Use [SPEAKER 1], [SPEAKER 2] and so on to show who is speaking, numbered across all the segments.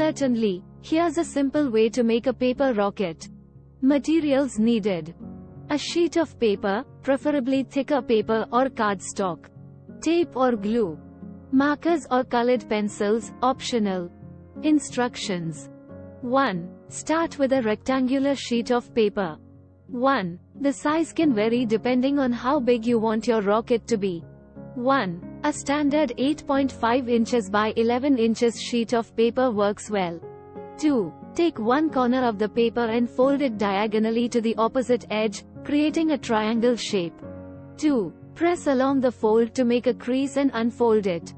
[SPEAKER 1] Certainly, here's a simple way to make a paper rocket. Materials needed: a sheet of paper, preferably thicker paper or cardstock. Tape or glue. Markers or colored pencils, optional. Instructions. 1. Start with a rectangular sheet of paper. 1. The size can vary depending on how big you want your rocket to be. 1. A standard 8.5 inches by 11 inches sheet of paper works well. 2. Take one corner of the paper and fold it diagonally to the opposite edge, creating a triangle shape. 2. Press along the fold to make a crease and unfold it.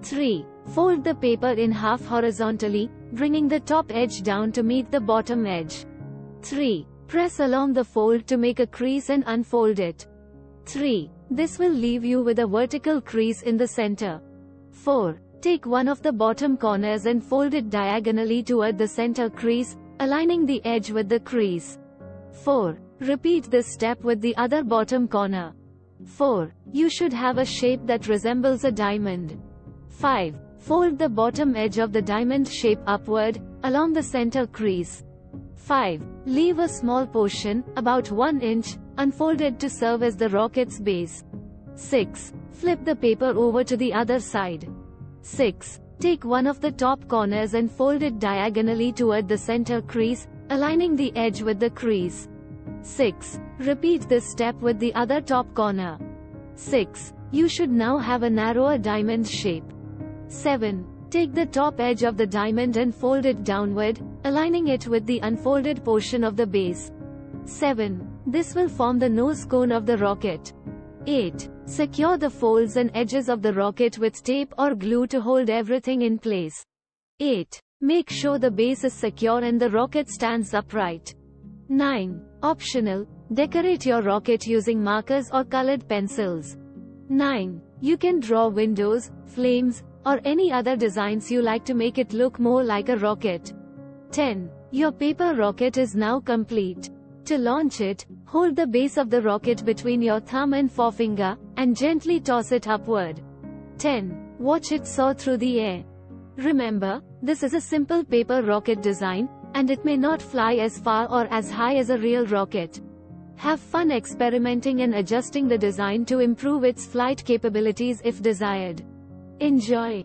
[SPEAKER 1] 3. Fold the paper in half horizontally, bringing the top edge down to meet the bottom edge. 3. Press along the fold to make a crease and unfold it. 3. This will leave you with a vertical crease in the center. 4. Take one of the bottom corners and fold it diagonally toward the center crease, aligning the edge with the crease. 4. Repeat this step with the other bottom corner. 4. You should have a shape that resembles a diamond. 5. Fold the bottom edge of the diamond shape upward, along the center crease. 5. Leave a small portion, about 1 inch, unfolded to serve as the rocket's base. 6. Flip the paper over to the other side. 6. Take one of the top corners and fold it diagonally toward the center crease, aligning the edge with the crease. 6. Repeat this step with the other top corner. 6. You should now have a narrower diamond shape. 7. Take the top edge of the diamond and fold it downward, aligning it with the unfolded portion of the base. 7. This will form the nose cone of the rocket. 8. Secure the folds and edges of the rocket with tape or glue to hold everything in place. 8. Make sure the base is secure and the rocket stands upright. 9. Optional. Decorate your rocket using markers or colored pencils. 9. You can draw windows, flames, or any other designs you like to make it look more like a rocket. 10. Your paper rocket is now complete. To launch it, hold the base of the rocket between your thumb and forefinger, and gently toss it upward. 10. Watch it soar through the air. Remember, this is a simple paper rocket design, and it may not fly as far or as high as a real rocket. Have fun experimenting and adjusting the design to improve its flight capabilities if desired. Enjoy!